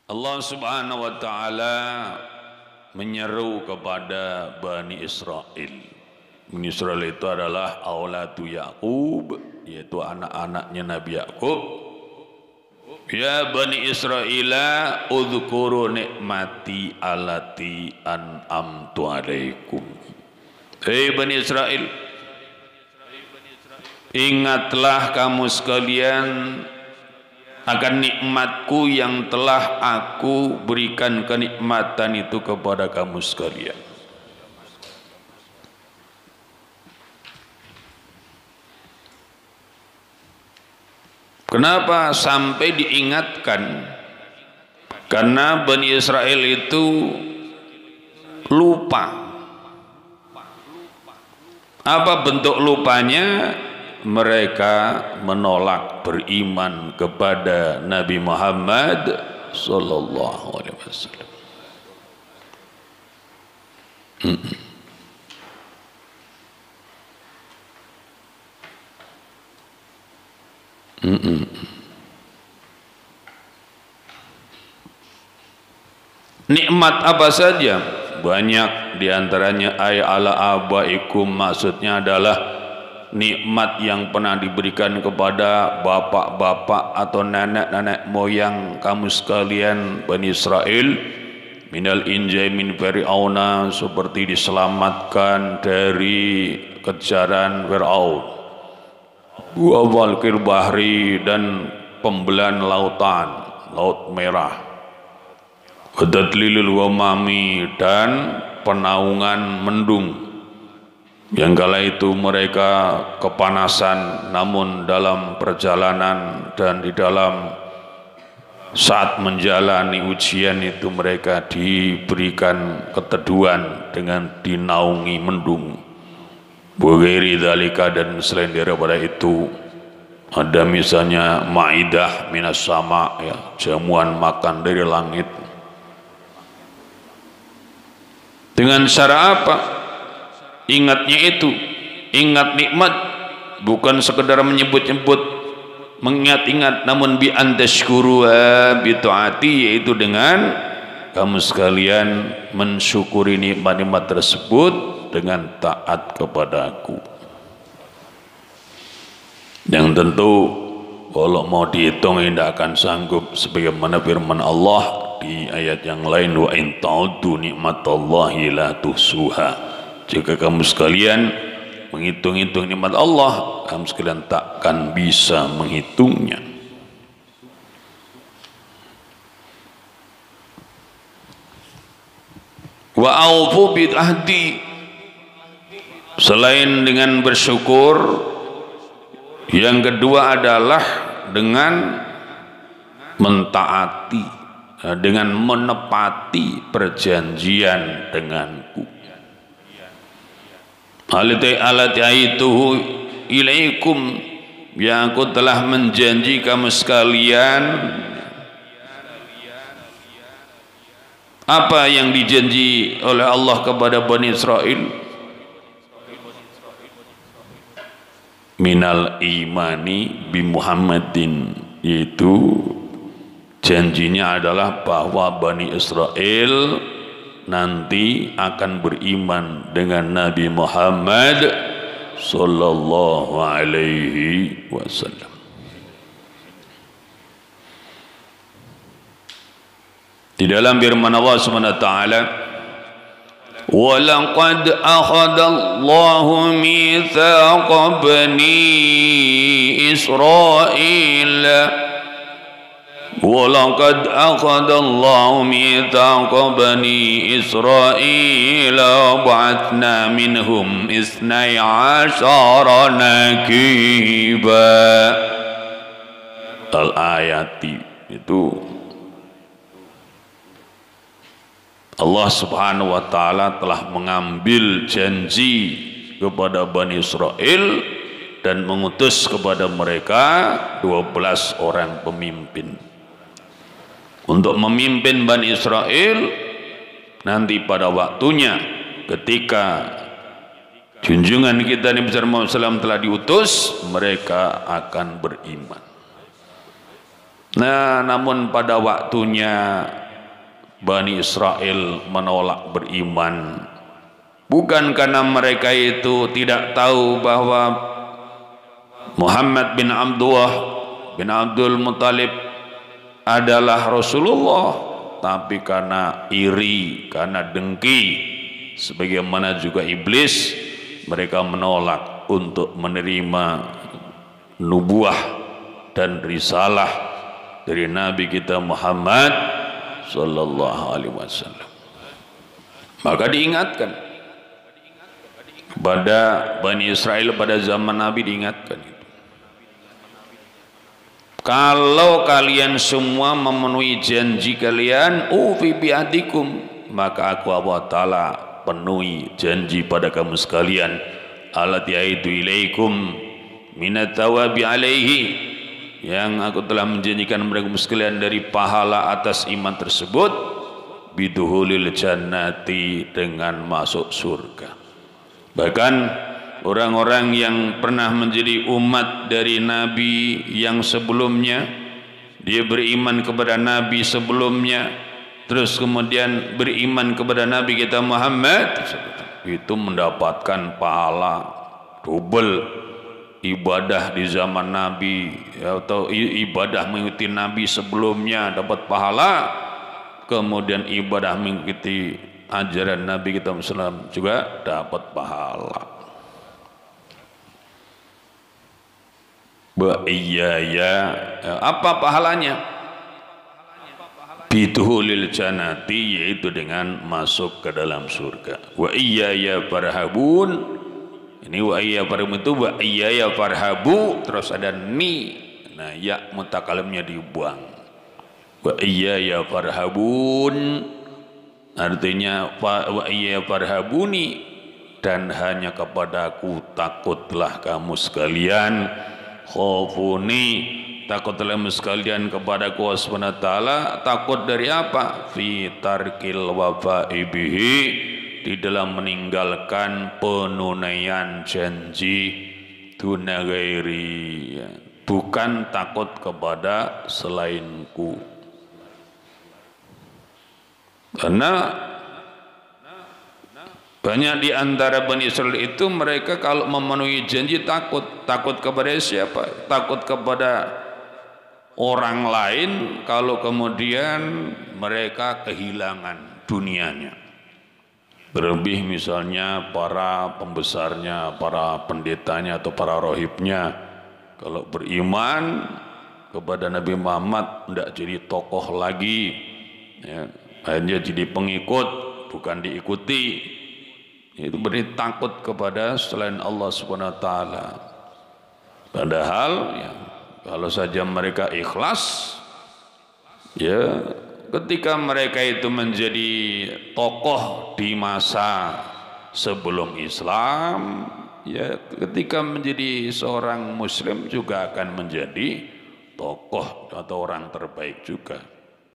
Allah Subhanahu wa taala menyeru kepada Bani Israel. Bani Israel itu adalah auladu Yaqub, yaitu anak-anaknya Nabi Yaqub. Ya Bani Israila, udhkuru nikmati allati an'amtu alaikum. Hei Bani Israel, ingatlah kamu sekalian akan nikmatku yang telah aku berikan kenikmatan itu kepada kamu sekalian. Kenapa sampai diingatkan? Karena Bani Israel itu lupa. Apa bentuk lupanya? Mereka menolak beriman kepada Nabi Muhammad sallallahu alaihi wasallam. Nikmat apa saja? Banyak diantaranya ay ala abaikum, maksudnya adalah nikmat yang pernah diberikan kepada bapak-bapak atau nenek-nenek moyang kamu sekalian Bani Israel. Minal injai min Fir'auna, seperti diselamatkan dari kejaran Fir'aun, wa walqil bahri, dan pembelahan lautan, laut merah, wa tadlilil wamami, dan penaungan mendung yang kala itu mereka kepanasan, namun dalam perjalanan dan di dalam saat menjalani ujian itu mereka diberikan keteduhan dengan dinaungi mendung. Bughairi dzalika, dan selain daripada itu ada misalnya maidah minas sama, ya, jamuan makan dari langit. Dengan cara apa? Ingatnya itu, ingat nikmat, bukan sekedar menyebut-nyebut, mengingat-ingat, namun bi antashkuruha bi taati, yaitu dengan kamu sekalian mensyukuri nikmat-nikmat tersebut dengan taat kepadaku. Yang tentu kalau mau dihitung tidak akan sanggup, sebagaimana firman Allah di ayat yang lain, wa in ta'uddu nikmatallahi la tuhsuha. Jika kamu sekalian menghitung-hitung nikmat Allah, kamu sekalian takkan bisa menghitungnya. Wa aufu bil ahdi, selain dengan bersyukur, yang kedua adalah dengan mentaati, dengan menepati perjanjian denganku. Alati aituhu ilaikum, yang aku telah menjanji kamu sekalian. Apa yang dijanji oleh Allah kepada Bani Israel? Minal imani bi Muhammadin, yaitu janjinya adalah bahwa Bani Israel nanti akan beriman dengan Nabi Muhammad sallallahu alaihi wasallam. Di dalam firman Allah Subhanahu wa taala, wa laqad akhadha Allahu mitsaqa bani Israil, وَلَقَدْ أَخَذَ اللَّهُ مِيثَاقَ بَنِي إِسْرَائِيلَ وَبَعَثْنَا مِنْهُمْ 12 نَقِيبًا. Al-ayati, itu Allah Subhanahu wa taala telah mengambil janji kepada Bani Israel dan mengutus kepada mereka 12 orang pemimpin untuk memimpin Bani Israel nanti pada waktunya, ketika junjungan kita Nabi Muhammad SAW telah diutus, mereka akan beriman. Nah, namun pada waktunya Bani Israel menolak beriman, bukan karena mereka itu tidak tahu bahwa Muhammad bin Abdullah bin Abdul Muttalib adalah Rasulullah, tapi karena iri, karena dengki, sebagaimana juga iblis, mereka menolak untuk menerima nubuah dan risalah dari Nabi kita Muhammad sallallahu alaihi wasallam. Maka diingatkan kepada Bani Israel pada zaman Nabi, diingatkan itu, kalau kalian semua memenuhi janji kalian, ufi bi'adikum, maka aku Allah Ta'ala penuhi janji pada kamu sekalian, allati aitu ilaikum minat tawabi alaihi, yang aku telah menjanjikan mereka sekalian dari pahala atas iman tersebut, biduhulil jannati, dengan masuk surga. Bahkan orang-orang yang pernah menjadi umat dari Nabi yang sebelumnya, dia beriman kepada Nabi sebelumnya, terus kemudian beriman kepada Nabi kita Muhammad, itu mendapatkan pahala double. Ibadah di zaman Nabi atau ibadah mengikuti Nabi sebelumnya dapat pahala, kemudian ibadah mengikuti ajaran Nabi kita Muhammad juga dapat pahala. Apa pahalanya? Bituhulil jannati, yaitu dengan masuk ke dalam surga. Wa iyaya farhabun. Ini wa iyaya farhabun itu wa iyaya farhabu, terus ada ni. Nah, ya mutakalimnya dibuang. Wa iyaya farhabun artinya wa iyaya farhabuni, dan hanya kepadaku takutlah kamu sekalian. Khafuni, takutlah kamu sekalian kepadaku subhanahu wa ta'ala. Takut dari apa? Fi tarkil wafa'i bihi, di dalam meninggalkan penunaian janji, duna ghairi, bukan takut kepada selainku. Karena banyak di antara Bani Israel itu, mereka kalau memenuhi janji takut kepada siapa? Takut kepada orang lain kalau kemudian mereka kehilangan dunianya. Berlebih misalnya para pembesarnya, para pendetanya atau para rohibnya, kalau beriman kepada Nabi Muhammad tidak jadi tokoh lagi, ya, hanya jadi pengikut bukan diikuti, itu berarti takut kepada selain Allah Subhanahu wa taala. Padahal ya, kalau saja mereka ikhlas, ya, ketika mereka itu menjadi tokoh di masa sebelum Islam, ya, ketika menjadi seorang muslim juga akan menjadi tokoh atau orang terbaik juga.